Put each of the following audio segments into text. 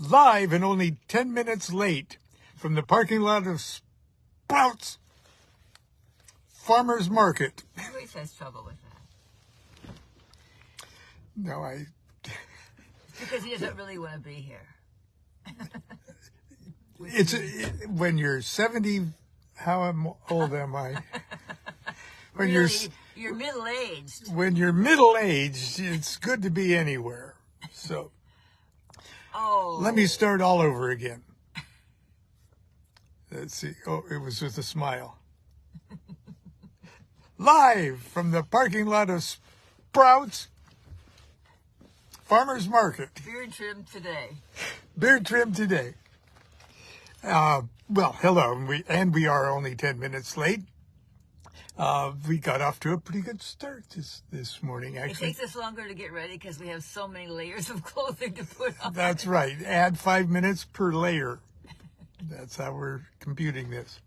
live and only 10 minutes late from the parking lot of Sprouts Farmers Market. He always has trouble with that. No, It's because he doesn't really want to be here. When you're 70, how old am I? When you're middle-aged. When you're middle-aged, it's good to be anywhere. So, let me start all over again. Let's see. Oh, it was with a smile. Live from the parking lot of Sprouts Farmers Market. Beard trim today. Beard trim today. Well, hello, we are only 10 minutes late. We got off to a pretty good start this morning, actually. It takes us longer to get ready because we have so many layers of clothing to put on. That's right. Add 5 minutes per layer. That's how we're computing this.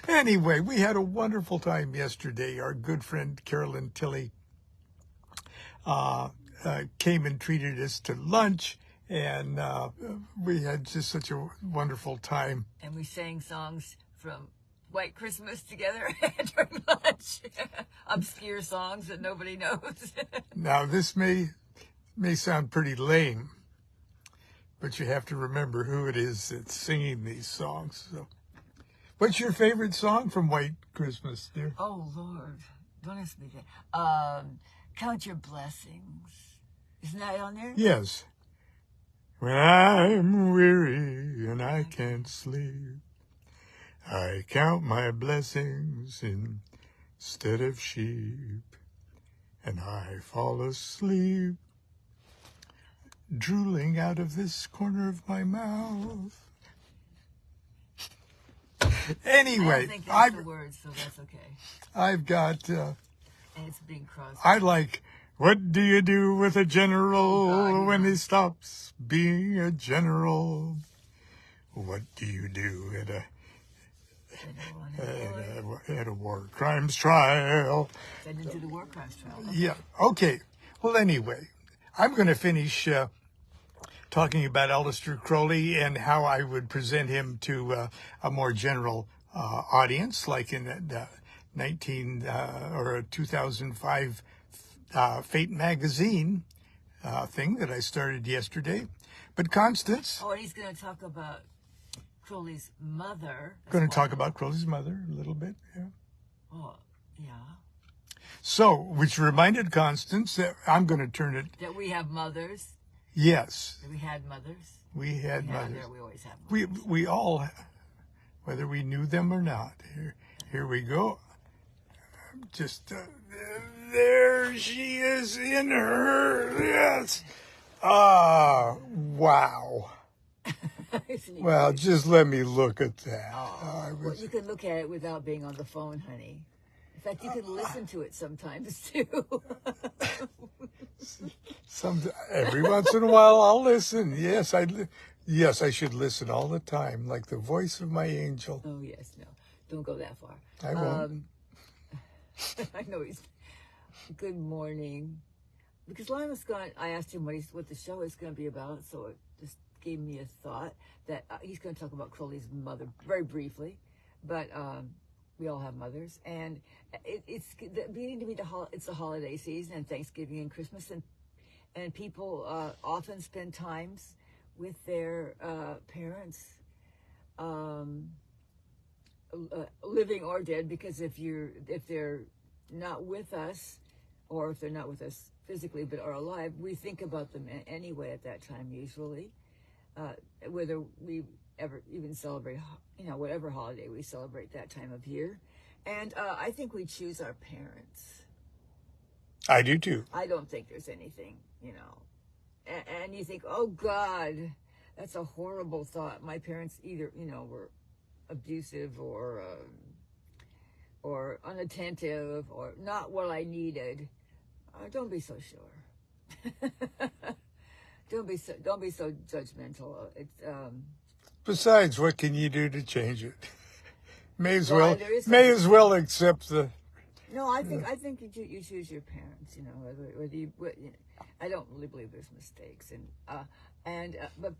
Anyway, we had a wonderful time yesterday. Our good friend Carolyn Tilley came and treated us to lunch, and we had just such a wonderful time. And we sang songs from White Christmas together during lunch. Obscure songs that nobody knows. Now, this may sound pretty lame, but you have to remember who it is that's singing these songs. So, what's your favorite song from White Christmas, dear? Oh, Lord. Don't ask me that. Count Your Blessings. Isn't that on there? Yes. When I'm weary and I can't sleep, I count my blessings instead of sheep, and I fall asleep, drooling out of this corner of my mouth. Anyway, I don't think that's the words, so that's okay. I've got... and it's Bing Crosby. I like... What do you do with a general when he stops being a general? What do you do at a war crimes trial? Send him to the war crimes trial. Yeah. Okay. Well, anyway, I'm going to finish talking about Aleister Crowley and how I would present him to a more general audience, like in the 2005 Fate magazine thing that I started yesterday. But Constance... Oh, and he's going to talk about Crowley's mother. Going to talk about Crowley's mother a little bit, yeah. Oh, yeah. So, which reminded Constance that I'm going to turn it... That we have mothers. Yes. That we had mothers. We had mothers. Yeah, we always have mothers. We all, whether we knew them or not. Here we go. Just... there she is in her, yes. Wow. Well, just let me look at that. Well, you can look at it without being on the phone, honey. In fact, you can listen to it sometimes, too. Every once in a while, I'll listen. Yes, I should listen all the time, like the voice of my angel. Oh, yes, no. Don't go that far. I won't. I know he's... Good morning. Because Lon was gone, I asked him what the show is going to be about, so it just gave me a thought that he's going to talk about Crowley's mother very briefly, but we all have mothers, and it's beginning to be it's the holiday season and Thanksgiving and Christmas, and people often spend times with their parents, living or dead, because if they're not with us, or if they're not with us physically but are alive, we think about them anyway at that time, usually, whether we ever even celebrate, whatever holiday we celebrate that time of year. And I think we choose our parents. I do too. I don't think there's anything, and you think, oh God, that's a horrible thought. My parents either, were abusive or unattentive or not what I needed. Don't be so sure. Don't be so judgmental. Besides, what can you do to change it? May as well accept the. No, I think you choose your parents. Whether you. I don't really believe there's mistakes, and And but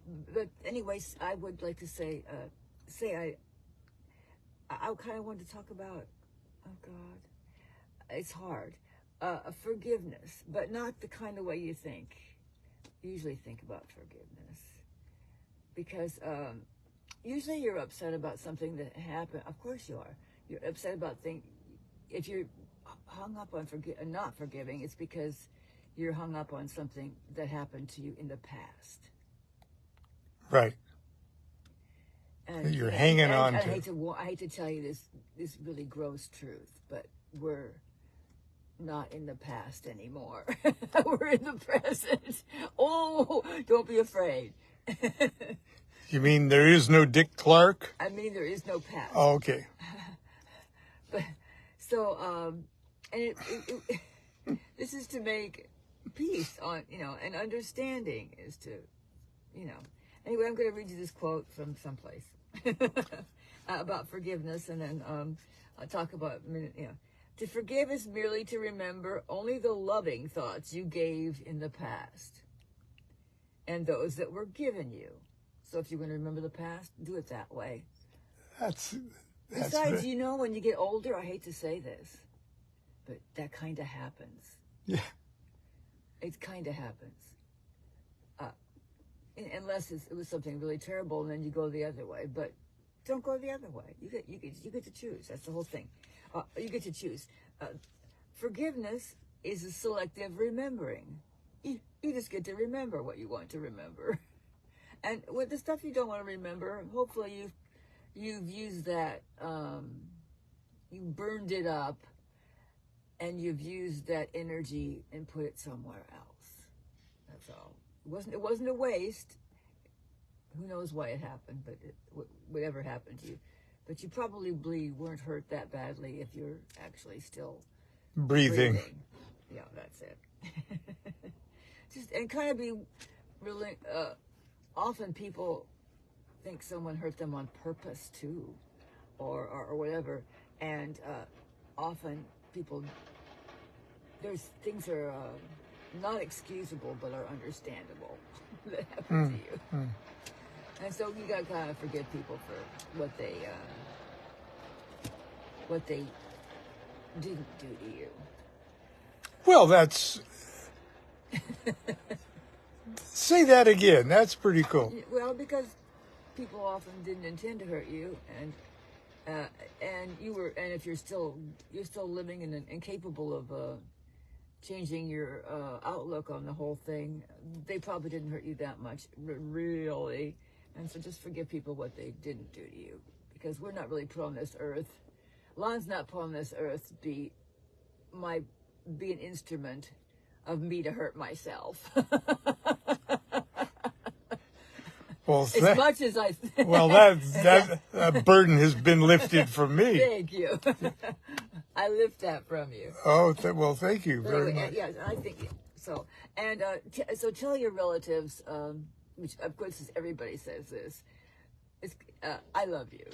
anyways, I would like to say I kind of wanted to talk about, oh God, it's hard, forgiveness, but not the kind of way you usually think about forgiveness, because usually you're upset about something that happened. Of course you are. You're upset about things. If you're hung up on not forgiving, it's because you're hung up on something that happened to you in the past. Right. And you're hanging on to. I hate to tell you this really gross truth, but we're not in the past anymore. We're in the present. Oh, don't be afraid. You mean there is no Dick Clark? I mean there is no past. Oh, okay. But so and this is to make peace on, and understanding is to, Anyway, I'm going to read you this quote from someplace about forgiveness, and then I'll talk about, to forgive is merely to remember only the loving thoughts you gave in the past and those that were given you. So if you're going to remember the past, do it that way. Besides, when you get older, I hate to say this, but that kind of happens. Yeah. It kind of happens. Unless it was something really terrible, and then you go the other way. But don't go the other way. You get to choose. That's the whole thing. You get to choose. Forgiveness is a selective remembering. You just get to remember what you want to remember, and with the stuff you don't want to remember, hopefully you've used that. You burned it up, and you've used that energy and put it somewhere else. That's all. It wasn't a waste. Who knows why it happened, but whatever happened to you. But you probably weren't hurt that badly if you're actually still breathing. Yeah, that's it. And kind of be really, often people think someone hurt them on purpose too, or whatever. And often people, things are not excusable, but are understandable that happen to you. And so you got to kind of forgive people for what they didn't do to you. Well, that's... Say that again. That's pretty cool. Well, because people often didn't intend to hurt you, and if you're still living and incapable of changing your outlook on the whole thing, they probably didn't hurt you that much, really. And so just forgive people what they didn't do to you, because we're not really put on this earth. Lon's not put on this earth to be an instrument of me to hurt myself. Well, as much as I... Well, that burden has been lifted from me. Thank you. I lift that from you. Oh, well, thank you very much. Yeah, I think so. And so tell your relatives, which of course everybody says this, I love you,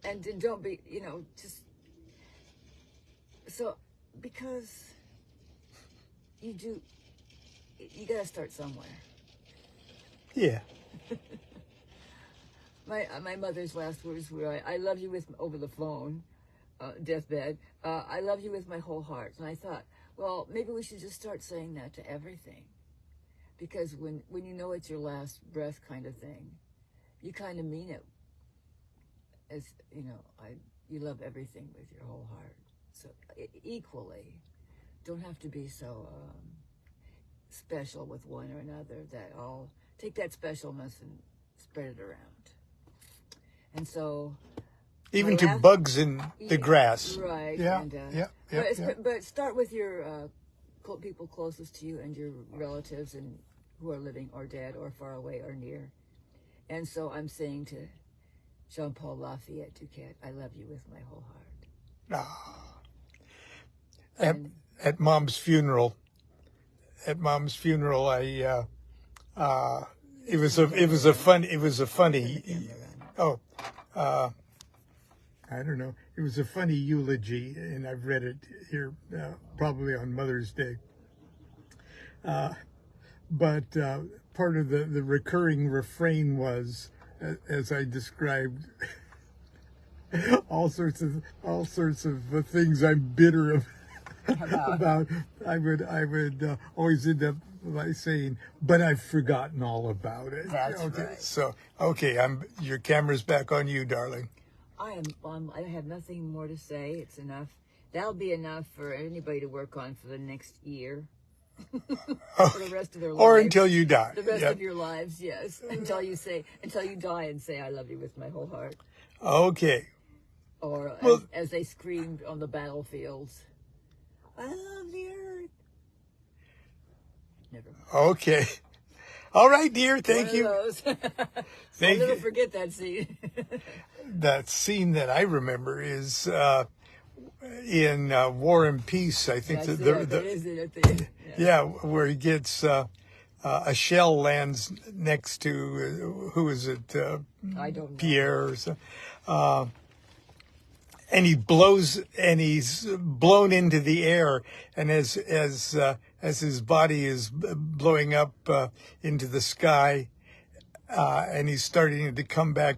and don't be, just so, because you gotta start somewhere. Yeah. My mother's last words were, I love you over the phone, deathbed, I love you with my whole heart. And I thought, well, maybe we should just start saying that to everything. Because when it's your last breath kind of thing, you kind of mean it. As, you love everything with your whole heart. So equally, don't have to be so special with one or another. Take that specialness and spread it around. And so, even to bugs in the grass. Right. Yeah. And, but start with your people closest to you and your relatives and who are living or dead or far away or near. And so I'm saying to Jean-Paul Lafayette DuQuette, I love you with my whole heart. At Mom's funeral, it was a funny. I don't know. It was a funny eulogy, and I've read it here probably on Mother's Day. But part of the recurring refrain was, as I described, all sorts of things I'm bitter about. I would always end up by saying, "But I've forgotten all about it." That's okay. right. So your camera's back on you, darling. I have nothing more to say. It's enough. That'll be enough for anybody to work on for the next year. For the rest of their lives. Or until you die. The rest of your lives, yes. Until you die and say, "I love you with my whole heart." Okay. Or as they screamed on the battlefields, "I love the earth." Never mind. Okay. All right, dear. Thank you. I'll Thank never you. forget that scene. That scene that I remember is in War and Peace. I think That is it at the end. yeah, where he gets a shell lands next to who is it? I don't know. Pierre or something. And he's blown into the air, and as his body is blowing up into the sky, and he's starting to come back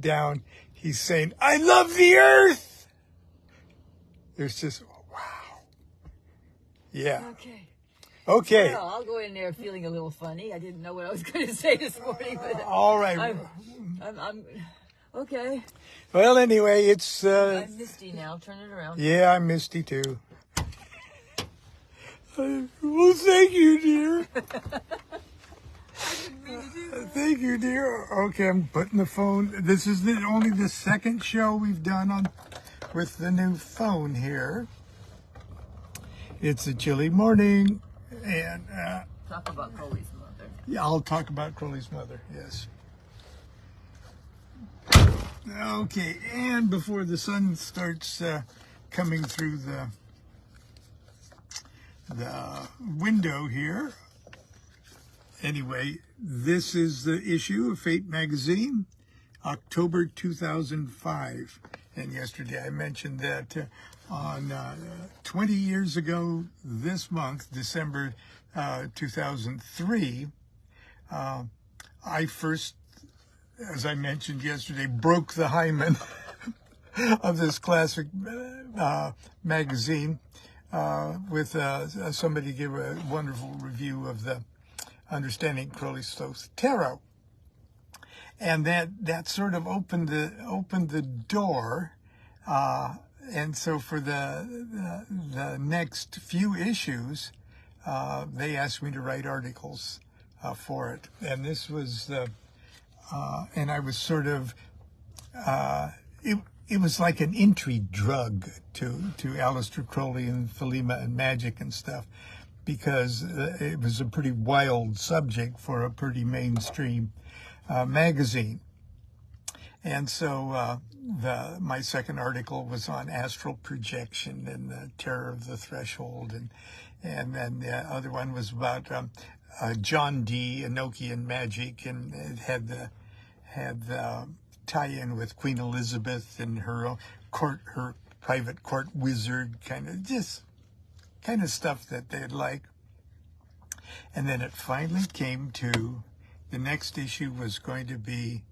down, he's saying, "I love the earth." There's just wow. Yeah. Okay. Well, I'll go in there feeling a little funny. I didn't know what I was going to say this morning, but All right. I'm okay. Well, anyway, it's I'm misty now. Turn it around. yeah, I'm misty too. Well, thank you, dear. Thank you, dear. Okay, I'm putting the phone. This is only the second show we've done with the new phone here. It's a chilly morning, and Talk about Crowley's mother. yeah, I'll talk about Crowley's mother. Yes. Okay, and before the sun starts coming through the window here. Anyway, this is the issue of Fate magazine, October 2005. And yesterday I mentioned that on 20 years ago this month, December 2003, I first, as I mentioned yesterday, broke the hymen of this classic magazine with somebody gave a wonderful review of the Understanding Crowley Sloth Tarot, and that sort of opened the door, and so for the next few issues, they asked me to write articles for it, and this was and I was sort of it was like an entry drug to Aleister Crowley and Thelema and magic and stuff, because it was a pretty wild subject for a pretty mainstream magazine. And so my second article was on astral projection and the terror of the threshold, and then the other one was about John Dee, Enochian magic, and it had the tie-in with Queen Elizabeth and her private court wizard kind of stuff that they'd like. And then it finally came to the next issue was going to be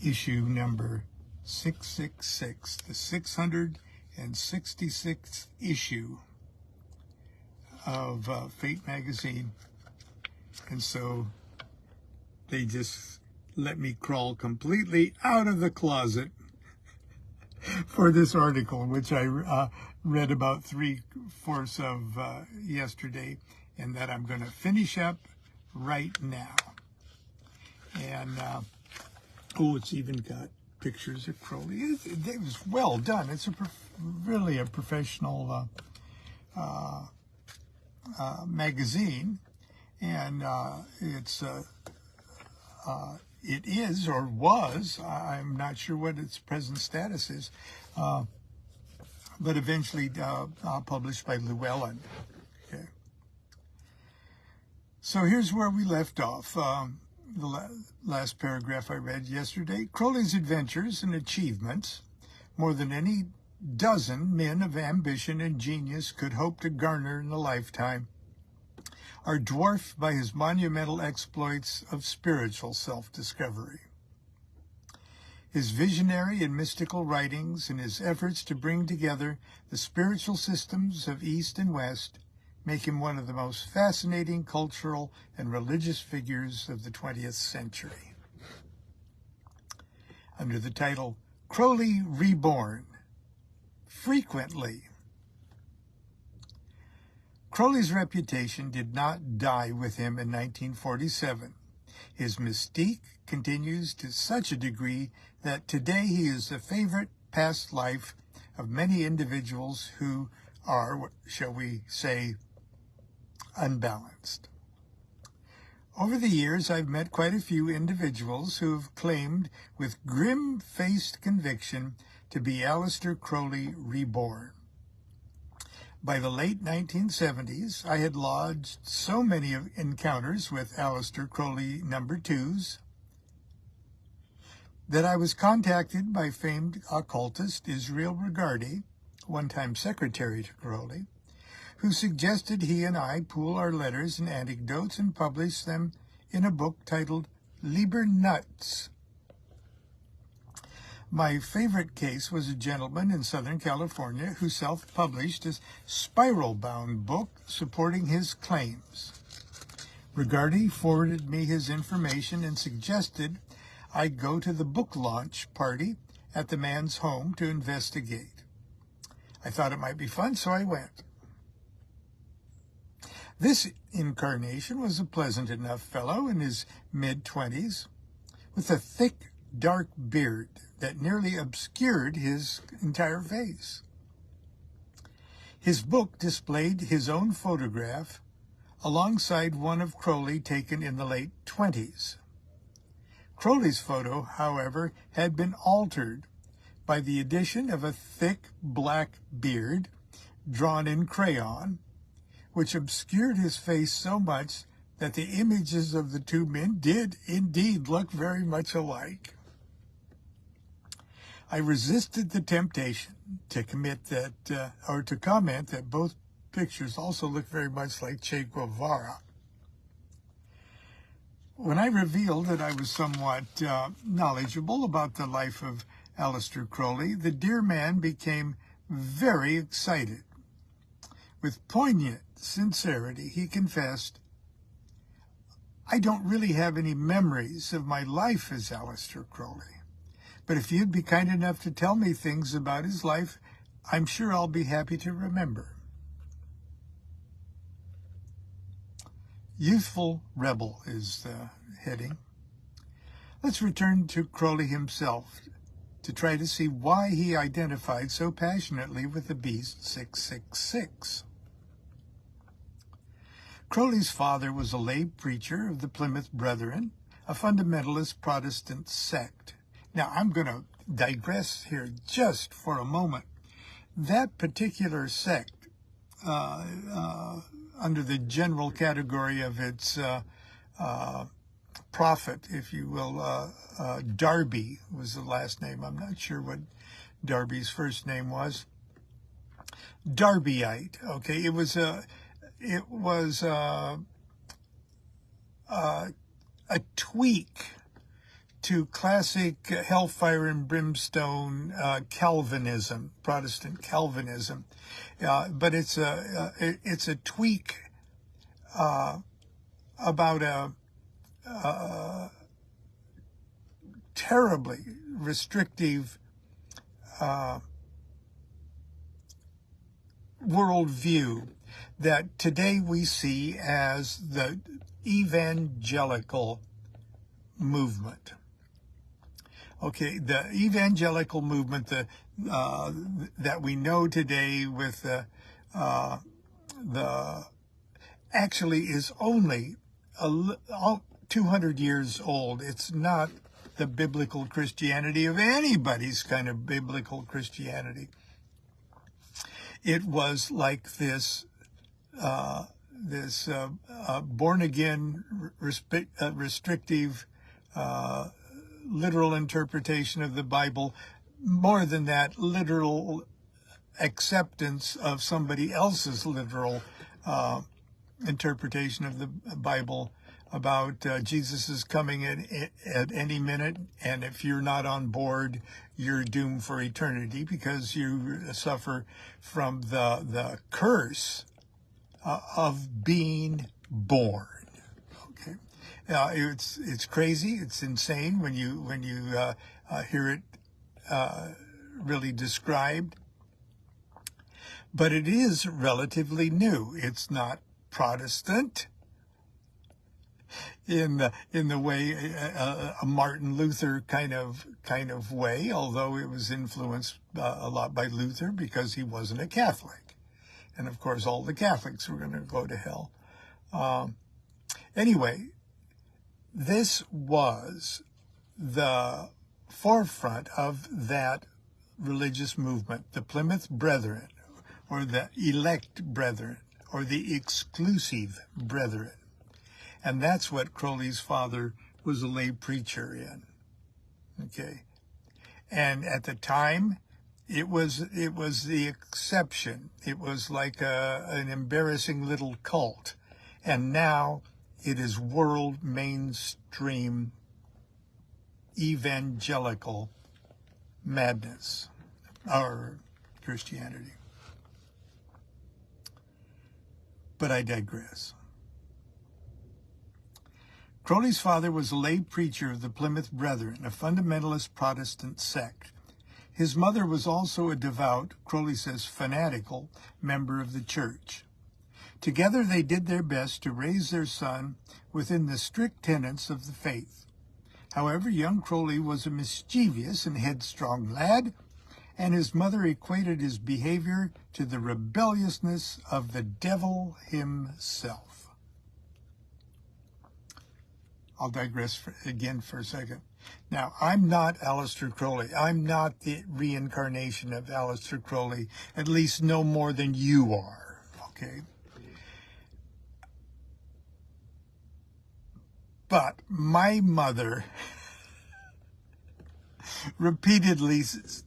issue number 666, the 666th issue of Fate magazine. And so they just let me crawl completely out of the closet for this article, which I read about 3/4 of yesterday, and that I'm going to finish up right now. And it's even got pictures of Crowley. It was well done. It's really a professional magazine, and it is, or was, I'm not sure what its present status is, but eventually published by Llewellyn. Okay. So here's where we left off. The last paragraph I read yesterday. Crowley's adventures and achievements, more than any dozen men of ambition and genius could hope to garner in a lifetime, are dwarfed by his monumental exploits of spiritual self-discovery. His visionary and mystical writings and his efforts to bring together the spiritual systems of East and West make him one of the most fascinating cultural and religious figures of the 20th century. Under the title Crowley Reborn, frequently. Crowley's reputation did not die with him in 1947. His mystique continues to such a degree that today he is the favorite past life of many individuals who are, shall we say, unbalanced. Over the years, I've met quite a few individuals who have claimed with grim-faced conviction to be Aleister Crowley Reborn. By the late 1970s, I had lodged so many encounters with Aleister Crowley #2s that I was contacted by famed occultist Israel Regardie, one-time secretary to Crowley, who suggested he and I pool our letters and anecdotes and publish them in a book titled Lieber Nuts. My favorite case was a gentleman in Southern California who self-published a spiral-bound book supporting his claims. Regardie forwarded me his information and suggested I go to the book launch party at the man's home to investigate. I thought it might be fun, so I went. This incarnation was a pleasant enough fellow in his mid-20s with a thick, dark beard that nearly obscured his entire face. His book displayed his own photograph alongside one of Crowley taken in the late 20s. Crowley's photo, however, had been altered by the addition of a thick black beard drawn in crayon, which obscured his face so much that the images of the two men did indeed look very much alike. I resisted the temptation to comment that both pictures also look very much like Che Guevara. When I revealed that I was somewhat knowledgeable about the life of Aleister Crowley, the dear man became very excited. With poignant sincerity, he confessed, "I don't really have any memories of my life as Aleister Crowley, but if you'd be kind enough to tell me things about his life, I'm sure I'll be happy to remember." Youthful Rebel is the heading. Let's return to Crowley himself to try to see why he identified so passionately with the beast 666. Crowley's father was a lay preacher of the Plymouth Brethren, a fundamentalist Protestant sect. Now, I'm going to digress here just for a moment. That particular sect, under the general category of its prophet, if you will, Darby was the last name. I'm not sure what Darby's first name was. Darbyite. Okay, it was a tweak to classic hellfire and brimstone Calvinism, Protestant Calvinism, but it's a tweak about a terribly restrictive worldview that today we see as the evangelical movement. Okay, the evangelical movement that we know today with the actually is only 200 years old. It's not the biblical Christianity of anybody's kind of biblical Christianity. It was like this born-again, restrictive, literal interpretation of the Bible. More than that, literal acceptance of somebody else's literal interpretation of the Bible about Jesus is coming at any minute, and if you're not on board, you're doomed for eternity because you suffer from the curse of being born. Okay, it's crazy, it's insane when you hear it really described, but it is relatively new. It's not Protestant in the way a Martin Luther kind of way, although it was influenced a lot by Luther because he wasn't a Catholic, and of course all the Catholics were going to go to hell. Anyway, this was the forefront of that religious movement, the Plymouth Brethren, or the elect brethren, or the exclusive brethren. And that's what Crowley's father was a lay preacher in. Okay. And at the time, it was the exception. It was like an embarrassing little cult. And now it is world mainstream evangelical madness, or Christianity. But I digress. Crowley's father was a lay preacher of the Plymouth Brethren, a fundamentalist Protestant sect. His mother was also a devout, Crowley says fanatical, member of the church. Together they did their best to raise their son within the strict tenets of the faith. However, young Crowley was a mischievous and headstrong lad, and his mother equated his behavior to the rebelliousness of the devil himself. I'll digress again for a second. Now, I'm not Aleister Crowley. I'm not the reincarnation of Aleister Crowley, at least no more than you are, okay? But my mother repeatedly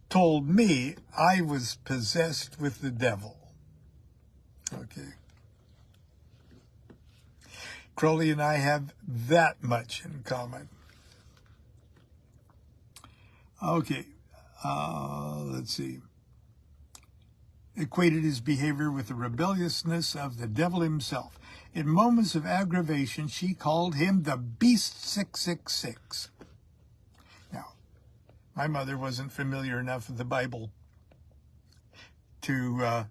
told me I was possessed with the devil, okay? Crowley and I have that much in common. Okay, let's see. Equated his behavior with the rebelliousness of the devil himself. In moments of aggravation, she called him the Beast 666. Now, my mother wasn't familiar enough with the Bible to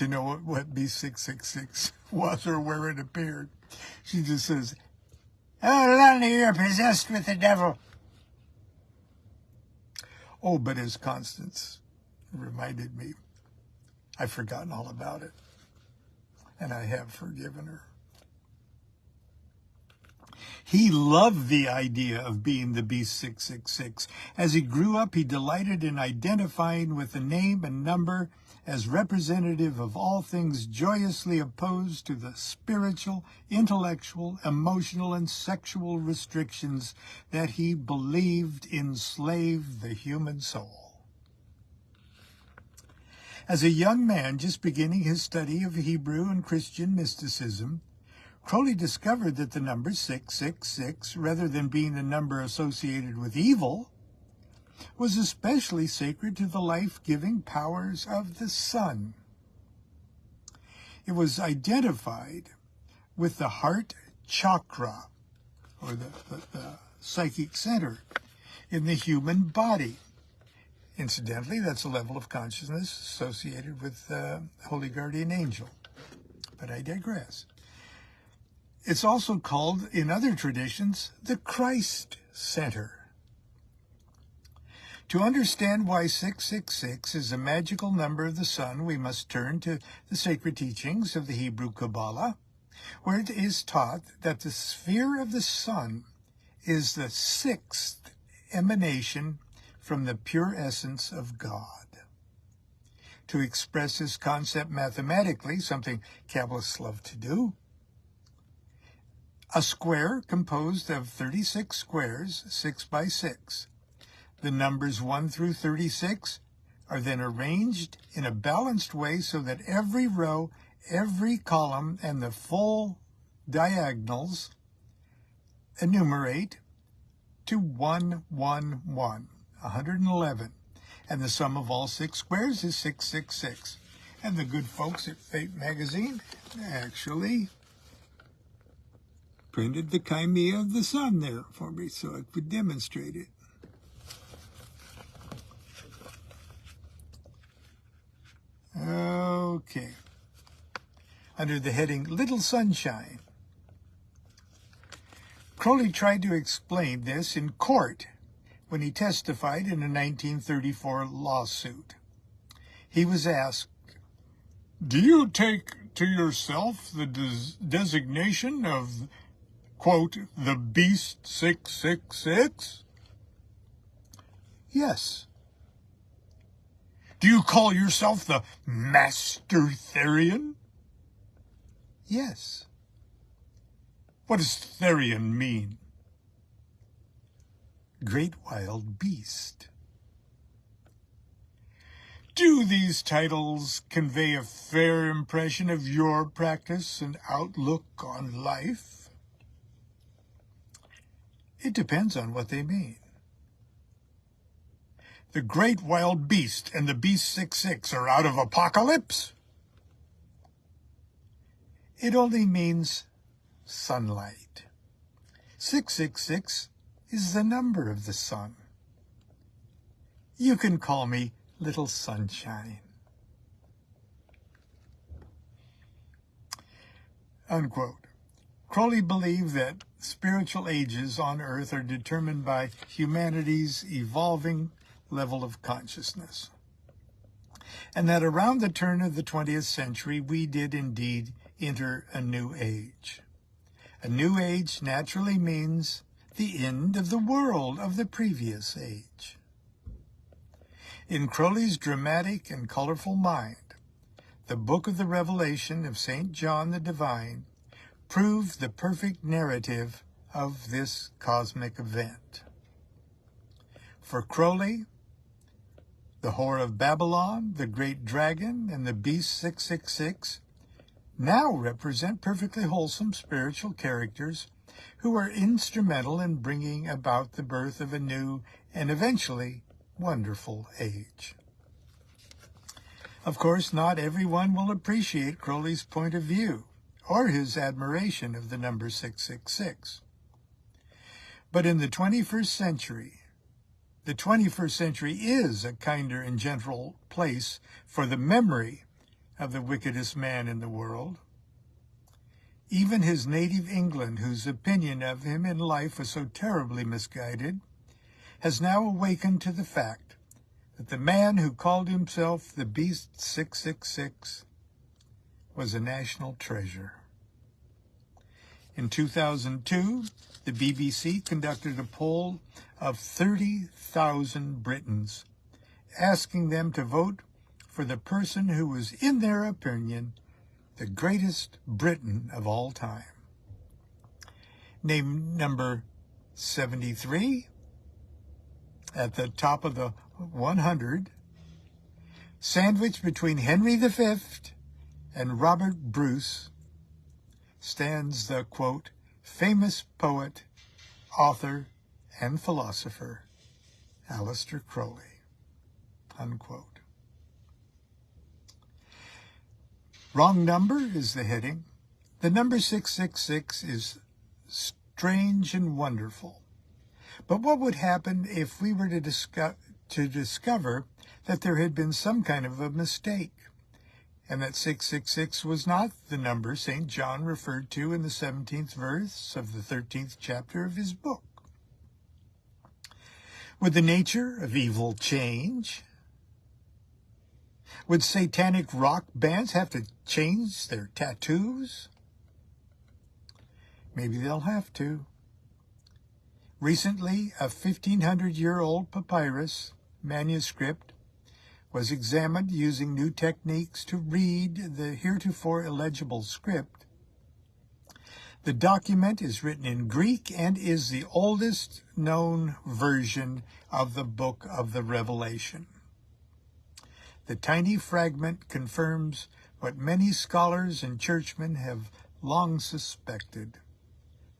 know what Beast 666 was or where it appeared. She just says, "Oh, Lonnie, you're possessed with the devil." Oh, but as Constance reminded me, I've forgotten all about it, and I have forgiven her. He loved the idea of being the Beast 666. As he grew up, he delighted in identifying with the name and number as representative of all things joyously opposed to the spiritual, intellectual, emotional, and sexual restrictions that he believed enslaved the human soul. As a young man just beginning his study of Hebrew and Christian mysticism, Crowley discovered that the number 666, rather than being a number associated with evil, was especially sacred to the life-giving powers of the sun. It was identified with the heart chakra, or the psychic center in the human body. Incidentally, that's a level of consciousness associated with the Holy Guardian Angel. But I digress. It's also called, in other traditions, the Christ Center. To understand why 666 is a magical number of the sun, we must turn to the sacred teachings of the Hebrew Kabbalah, where it is taught that the sphere of the sun is the sixth emanation from the pure essence of God. To express this concept mathematically, something Kabbalists love to do, a square composed of 36 squares, 6 by 6. The numbers 1 through 36 are then arranged in a balanced way so that every row every column and the full diagonals enumerate to 111, and the sum of all 6 squares is 666. And the good folks at Fate Magazine actually printed the chimera of the sun there for me so I could demonstrate it. Okay. Under the heading Little Sunshine, Crowley tried to explain this in court when he testified in a 1934 lawsuit. He was asked, "Do you take to yourself the designation of, quote, the Beast 666? Yes. Do you call yourself the Master Therian? Yes. What does Therian mean? Great Wild Beast. Do these titles convey a fair impression of your practice and outlook on life? It depends on what they mean. The Great Wild Beast and the Beast 66 are out of Apocalypse? It only means sunlight. 666 is the number of the sun. You can call me Little Sunshine." Unquote. Crowley believed that spiritual ages on earth are determined by humanity's evolving level of consciousness, and that around the turn of the 20th century we did indeed enter a new age. A new age naturally means the end of the world of the previous age. In Crowley's dramatic and colorful mind, the book of the Revelation of St. John the Divine proved the perfect narrative of this cosmic event. For Crowley, the Whore of Babylon, the Great Dragon, and the Beast 666 now represent perfectly wholesome spiritual characters who are instrumental in bringing about the birth of a new and eventually wonderful age. Of course, not everyone will appreciate Crowley's point of view or his admiration of the number 666. But in the 21st century is a kinder and gentle place for the memory of the wickedest man in the world. Even his native England, whose opinion of him in life was so terribly misguided, has now awakened to the fact that the man who called himself the Beast 666 was a national treasure. In 2002, the BBC conducted a poll of 30,000 Britons, asking them to vote for the person who was, in their opinion, the greatest Briton of all time. Named number 73 at the top of the 100, sandwiched between Henry V and Robert Bruce, stands the, quote, famous poet, author, and philosopher, Aleister Crowley, unquote. Wrong number is the heading. The number 666 is strange and wonderful. But what would happen if we were to discover that there had been some kind of a mistake, and that 666 was not the number St. John referred to in the 17th verse of the 13th chapter of his book? Would the nature of evil change? Would satanic rock bands have to change their tattoos? Maybe they'll have to. Recently, a 1,500-year-old papyrus manuscript was examined using new techniques to read the heretofore illegible script. The document is written in Greek and is the oldest known version of the Book of the Revelation. The tiny fragment confirms what many scholars and churchmen have long suspected.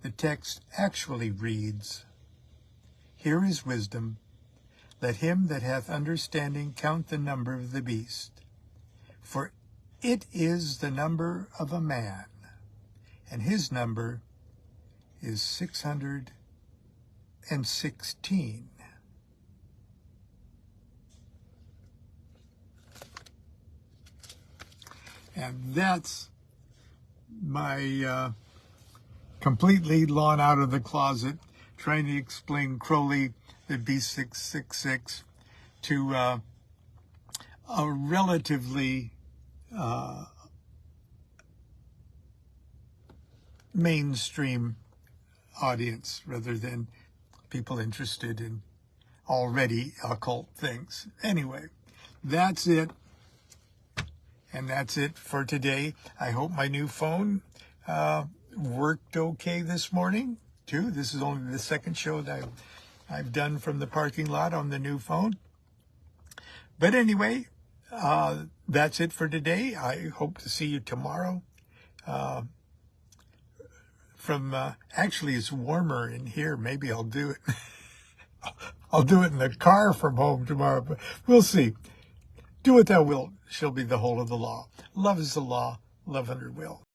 The text actually reads, "Here is wisdom. Let him that hath understanding count the number of the beast. For it is the number of a man, and his number is 616. And that's my completely Lon out of the closet, trying to explain Crowley, the B666, to a relatively mainstream audience rather than people interested in already occult things. Anyway, that's it. And that's it for today. I hope my new phone worked okay this morning, too. This is only the second show that I've done from the parking lot on the new phone. But anyway, that's it for today. I hope to see you tomorrow. Actually, it's warmer in here. Maybe I'll do it. I'll do it in the car from home tomorrow, but we'll see. Do what thou wilt shall be the whole of the law. Love is the law. Love under will.